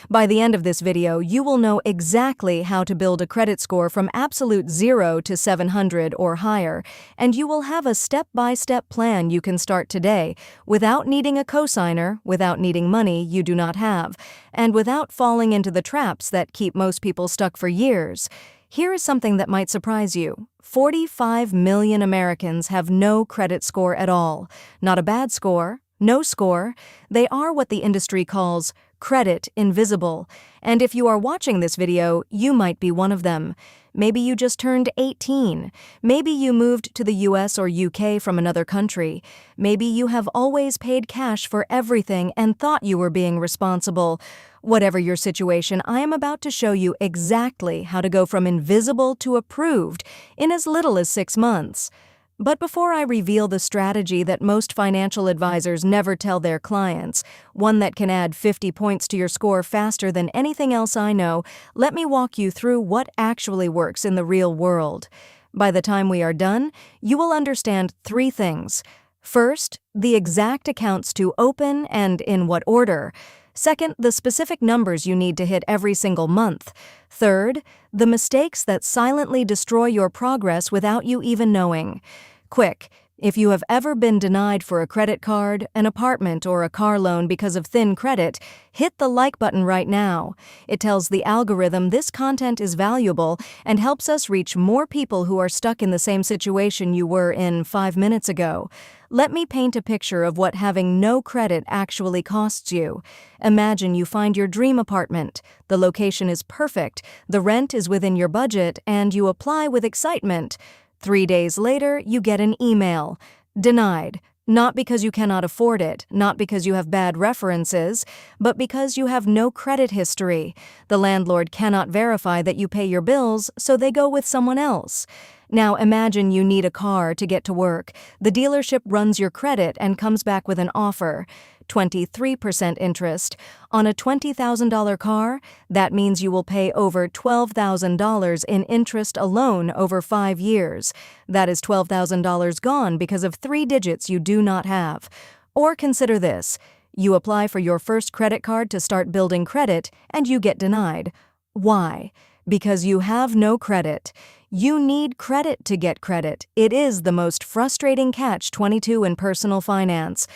By the end of this video, you will know exactly how to build a credit score from absolute 0 to 700 or higher, and you will have a step-by-step plan you can start today without needing a cosigner, without needing money you do not have, and without falling into the traps that keep most people stuck for years. Here is something that might surprise you. 45 million Americans have no credit score at all. Not a bad score, no score. They are what the industry calls credit invisible. And if you are watching this video, you might be one of them. Maybe you just turned 18. Maybe you moved to the US or UK from another country. Maybe you have always paid cash for everything and thought you were being responsible. Whatever your situation, I am about to show you exactly how to go from invisible to approved in as little as 6 months. But before I reveal the strategy that most financial advisors never tell their clients, one that can add 50 points to your score faster than anything else I know, let me walk you through what actually works in the real world. By the time we are done, you will understand 3 things. First, the exact accounts to open and in what order. Second, the specific numbers you need to hit every single month. Third, the mistakes that silently destroy your progress without you even knowing. Quick, if you have ever been denied for a credit card, an apartment, or a car loan because of thin credit, hit the like button right now. It tells the algorithm this content is valuable and helps us reach more people who are stuck in the same situation you were in 5 minutes ago. Let me paint a picture of what having no credit actually costs you. Imagine you find your dream apartment. The location is perfect, the rent is within your budget, and you apply with excitement. 3 days later, you get an email. Denied. Not because you cannot afford it, not because you have bad references, but because you have no credit history. The landlord cannot verify that you pay your bills, so they go with someone else. Now imagine you need a car to get to work. The dealership runs your credit and comes back with an offer. 23% interest. On a $20,000 car, that means you will pay over $12,000 in interest alone over 5 years. That is $12,000 gone because of 3 digits you do not have. Or consider this. You apply for your first credit card to start building credit, and you get denied. Why? Because you have no credit. You need credit to get credit. It is the most frustrating catch-22 in personal finance.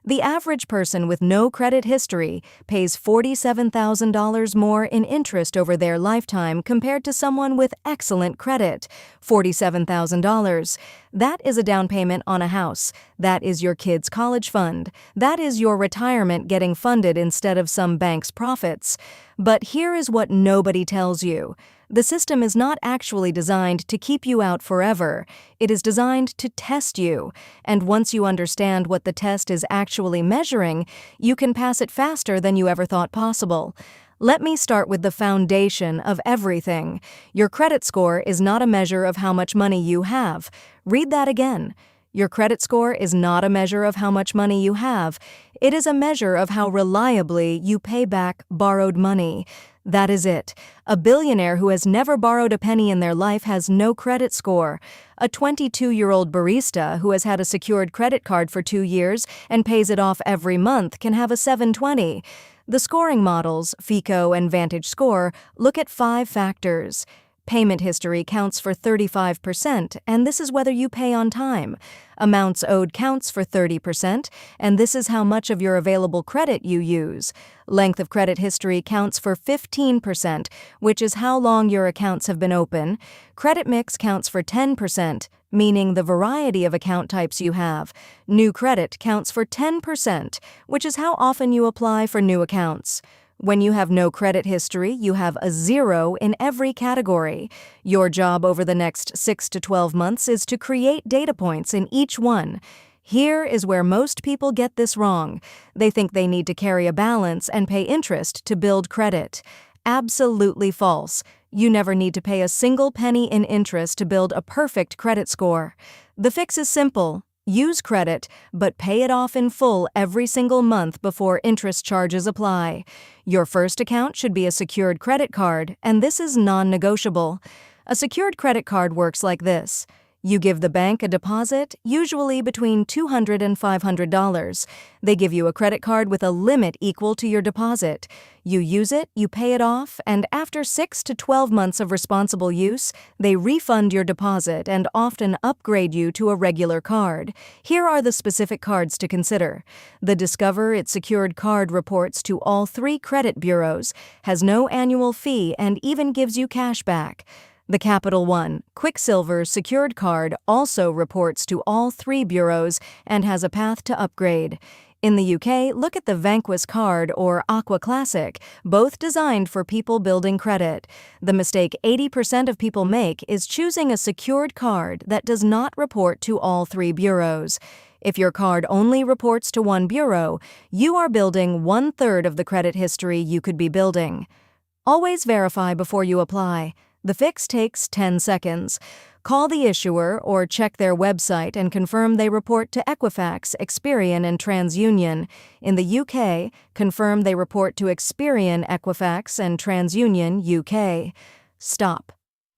The average person with no credit history pays $47,000 more in interest over their lifetime compared to someone with excellent credit. $47,000. That is a down payment on a house. That is your kid's college fund. That is your retirement getting funded instead of some bank's profits. But here is what nobody tells you. The system is not actually designed to keep you out forever. It is designed to test you. And once you understand what the test is actually measuring, you can pass it faster than you ever thought possible. Let me start with the foundation of everything. Your credit score is not a measure of how much money you have. Read that again. Your credit score is not a measure of how much money you have. It is a measure of how reliably you pay back borrowed money. That is it. A billionaire who has never borrowed a penny in their life has no credit score. A 22-year-old barista who has had a secured credit card for 2 years and pays it off every month can have a 720. The scoring models, FICO and Vantage Score, look at 5 factors. Payment history counts for 35%, and this is whether you pay on time. Amounts owed counts for 30%, and this is how much of your available credit you use. Length of credit history counts for 15%, which is how long your accounts have been open. Credit mix counts for 10%, meaning the variety of account types you have. New credit counts for 10%, which is how often you apply for new accounts. When you have no credit history, you have a 0 in every category. Your job over the next 6 to 12 months is to create data points in each one. Here is where most people get this wrong. They think they need to carry a balance and pay interest to build credit. Absolutely false. You never need to pay a single penny in interest to build a perfect credit score. The fix is simple. Use credit, but pay it off in full every single month before interest charges apply. Your first account should be a secured credit card, and this is non-negotiable. A secured credit card works like this. You give the bank a deposit, usually between $200 and $500. They give you a credit card with a limit equal to your deposit. You use it, you pay it off, and after 6 to 12 months of responsible use, they refund your deposit and often upgrade you to a regular card. Here are the specific cards to consider. The Discover It Secured card reports to all 3 credit bureaus, has no annual fee, and even gives you cash back. The Capital One Quicksilver Secured card also reports to all 3 bureaus and has a path to upgrade. In the UK, look at the Vanquis card or Aqua Classic, both designed for people building credit. The mistake 80% of people make is choosing a secured card that does not report to all 3 bureaus. If your card only reports to one bureau, you are building 1/3 of the credit history you could be building. Always verify before you apply. The fix takes 10 seconds. Call the issuer or check their website and confirm they report to Equifax, Experian, and TransUnion. In the UK, confirm they report to Experian, Equifax, and TransUnion, UK. Stop.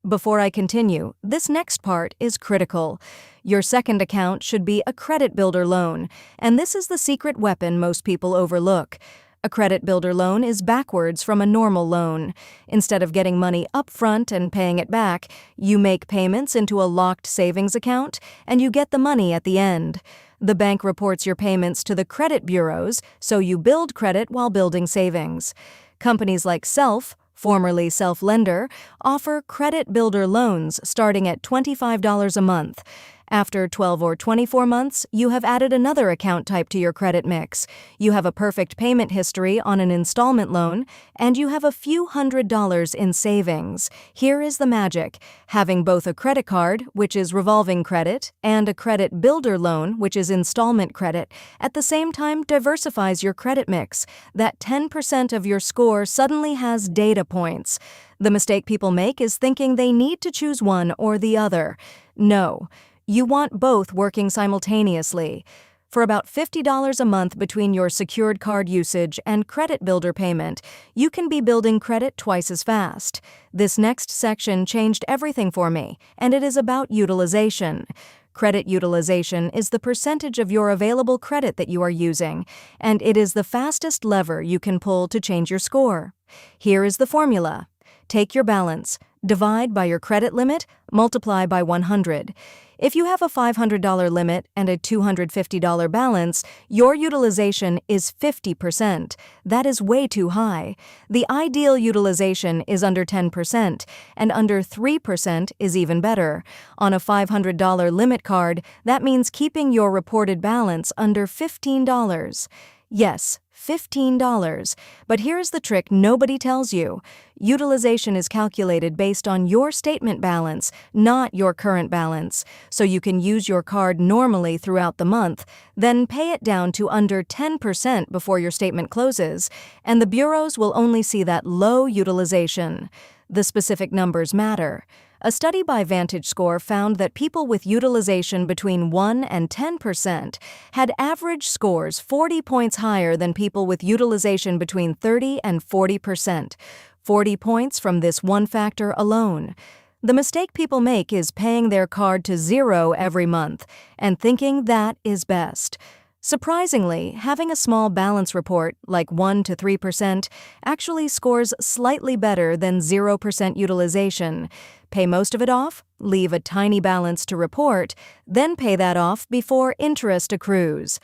Before I continue, this next part is critical. Your second account should be a credit builder loan, and this is the secret weapon most people overlook. A credit builder loan is backwards from a normal loan. Instead of getting money up front and paying it back, you make payments into a locked savings account, and you get the money at the end. The bank reports your payments to the credit bureaus, so you build credit while building savings. Companies like Self, formerly Self-Lender, offer credit builder loans starting at $25 a month. After 12 or 24 months, you have added another account type to your credit mix. You have a perfect payment history on an installment loan, and you have a few $100s in savings. Here is the magic. Having both a credit card, which is revolving credit, and a credit builder loan, which is installment credit, at the same time diversifies your credit mix. That 10% of your score suddenly has data points. The mistake people make is thinking they need to choose one or the other. No. You want both working simultaneously. For about $50 a month between your secured card usage and credit builder payment, you can be building credit twice as fast. This next section changed everything for me, and it is about utilization. Credit utilization is the percentage of your available credit that you are using, and it is the fastest lever you can pull to change your score. Here is the formula. Take your balance, divide by your credit limit, multiply by 100. If you have a $500 limit and a $250 balance, your utilization is 50%. That is way too high. The ideal utilization is under 10%, and under 3% is even better. On a $500 limit card, that means keeping your reported balance under $15. Yes, $15. But here's the trick nobody tells you. Utilization is calculated based on your statement balance, not your current balance. So you can use your card normally throughout the month, then pay it down to under 10% before your statement closes, and the bureaus will only see that low utilization. The specific numbers matter. A study by VantageScore found that people with utilization between 1 and 10% had average scores 40 points higher than people with utilization between 30 and 40%. 40 points from this one factor alone. The mistake people make is paying their card to zero every month and thinking that is best. Surprisingly, having a small balance report, like 1 to 3%, actually scores slightly better than 0% utilization. Pay most of it off, leave a tiny balance to report, then pay that off before interest accrues.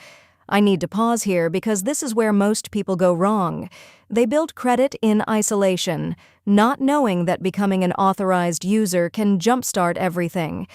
I need to pause here because this is where most people go wrong. They build credit in isolation, not knowing that becoming an authorized user can jumpstart everything.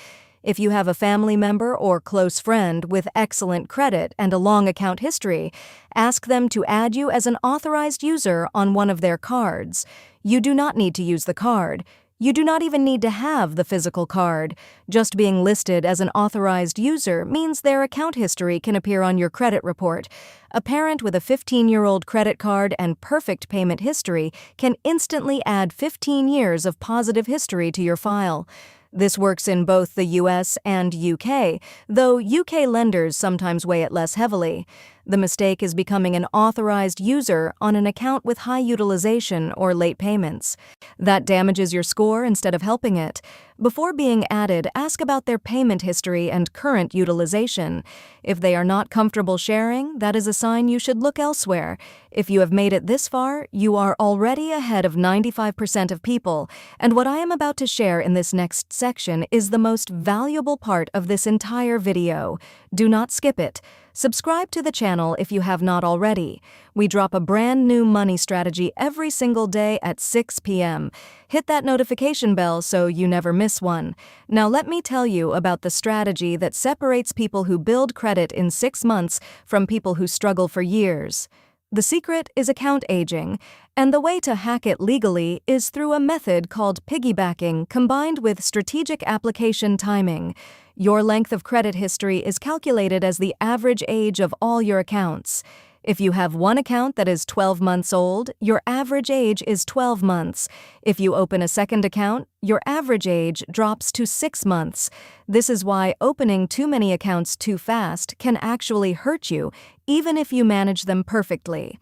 If you have a family member or close friend with excellent credit and a long account history, ask them to add you as an authorized user on one of their cards. You do not need to use the card. You do not even need to have the physical card. Just being listed as an authorized user means their account history can appear on your credit report. A parent with a 15-year-old credit card and perfect payment history can instantly add 15 years of positive history to your file. This works in both the US and UK, though UK lenders sometimes weigh it less heavily. The mistake is becoming an authorized user on an account with high utilization or late payments. That damages your score instead of helping it. Before being added, ask about their payment history and current utilization. If they are not comfortable sharing, that is a sign you should look elsewhere. If you have made it this far, you are already ahead of 95% of people, and what I am about to share in this next section is the most valuable part of this entire video. Do not skip it. Subscribe to the channel if you have not already. We drop a brand new money strategy every single day at 6 p.m. Hit that notification bell so you never miss one. Now let me tell you about the strategy that separates people who build credit in 6 months from people who struggle for years. The secret is account aging, and the way to hack it legally is through a method called piggybacking combined with strategic application timing. Your length of credit history is calculated as the average age of all your accounts. If you have one account that is 12 months old, your average age is 12 months. If you open a second account, your average age drops to 6 months. This is why opening too many accounts too fast can actually hurt you, even if you manage them perfectly.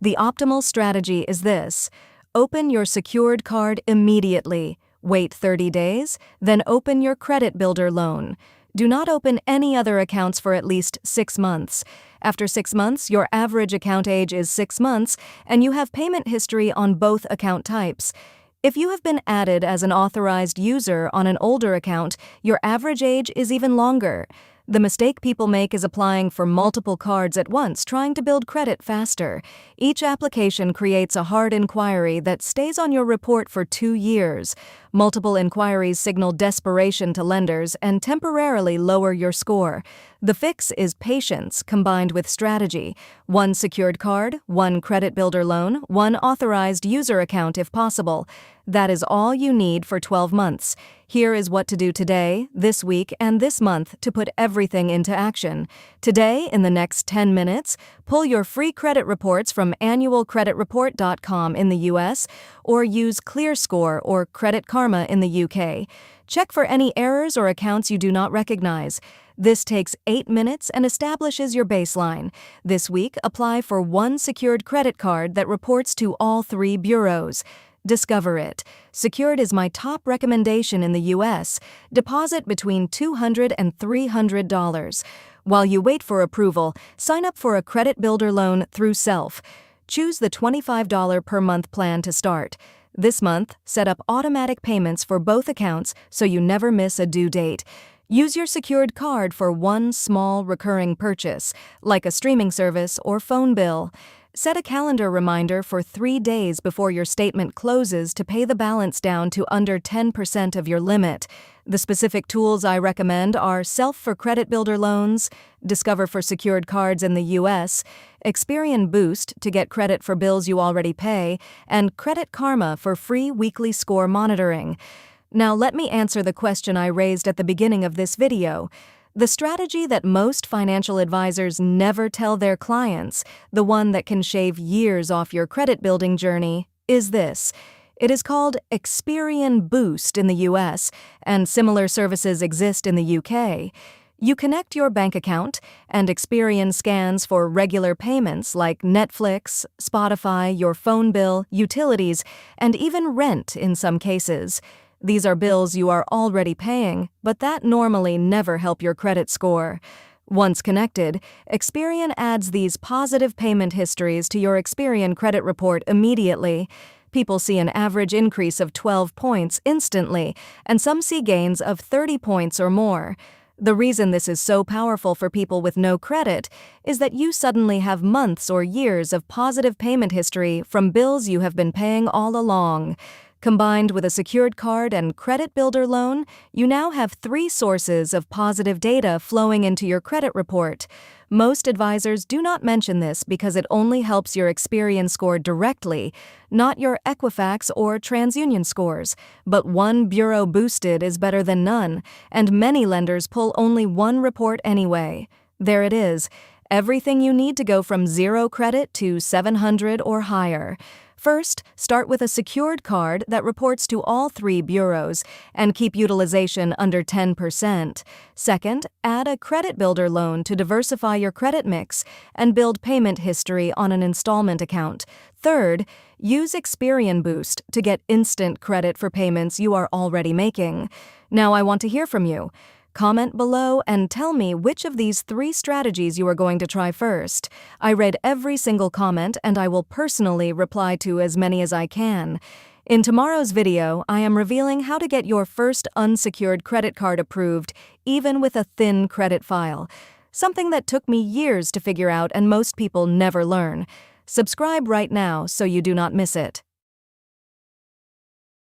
The optimal strategy is this: open your secured card immediately. Wait 30 days, then open your credit builder loan. Do not open any other accounts for at least 6 months. After 6 months, your average account age is 6 months, and you have payment history on both account types. If you have been added as an authorized user on an older account, your average age is even longer. The mistake people make is applying for multiple cards at once, trying to build credit faster. Each application creates a hard inquiry that stays on your report for 2 years. Multiple inquiries signal desperation to lenders and temporarily lower your score. The fix is patience combined with strategy. One secured card, one credit builder loan, one authorized user account if possible. That is all you need for 12 months. Here is what to do today, this week, and this month to put everything into action. Today, in the next 10 minutes, pull your free credit reports from annualcreditreport.com in the US or use ClearScore or Credit Karma in the UK. Check for any errors or accounts you do not recognize. This takes 8 minutes and establishes your baseline. This week, apply for one secured credit card that reports to all 3 bureaus. Discover it. Secured is my top recommendation in the U.S. Deposit between $200 and $300. While you wait for approval, sign up for a credit builder loan through Self. Choose the $25 per month plan to start. This month, set up automatic payments for both accounts so you never miss a due date. Use your secured card for one small recurring purchase, like a streaming service or phone bill. Set a calendar reminder for 3 days before your statement closes to pay the balance down to under 10% of your limit. The specific tools I recommend are Self for credit builder loans, Discover for secured cards in the U.S., Experian Boost to get credit for bills you already pay, and Credit Karma for free weekly score monitoring. Now let me answer the question I raised at the beginning of this video. The strategy that most financial advisors never tell their clients, the one that can shave years off your credit building journey, is this. It is called Experian Boost in the US, and similar services exist in the UK. You connect your bank account, and Experian scans for regular payments like Netflix, Spotify, your phone bill, utilities, and even rent in some cases. These are bills you are already paying, but that normally never help your credit score. Once connected, Experian adds these positive payment histories to your Experian credit report immediately. People see an average increase of 12 points instantly, and some see gains of 30 points or more. The reason this is so powerful for people with no credit is that you suddenly have months or years of positive payment history from bills you have been paying all along. Combined with a secured card and credit builder loan, you now have 3 sources of positive data flowing into your credit report. Most advisors do not mention this because it only helps your Experian score directly, not your Equifax or TransUnion scores. But one bureau boosted is better than none, and many lenders pull only one report anyway. There it is. Everything you need to go from 0 credit to 700 or higher. First, start with a secured card that reports to all 3 bureaus and keep utilization under 10%. Second, add a credit builder loan to diversify your credit mix and build payment history on an installment account. Third, use Experian Boost to get instant credit for payments you are already making. Now I want to hear from you. Comment below and tell me which of these 3 strategies you are going to try first. I read every single comment and I will personally reply to as many as I can. In tomorrow's video, I am revealing how to get your first unsecured credit card approved, even with a thin credit file. Something that took me years to figure out and most people never learn. Subscribe right now so you do not miss it.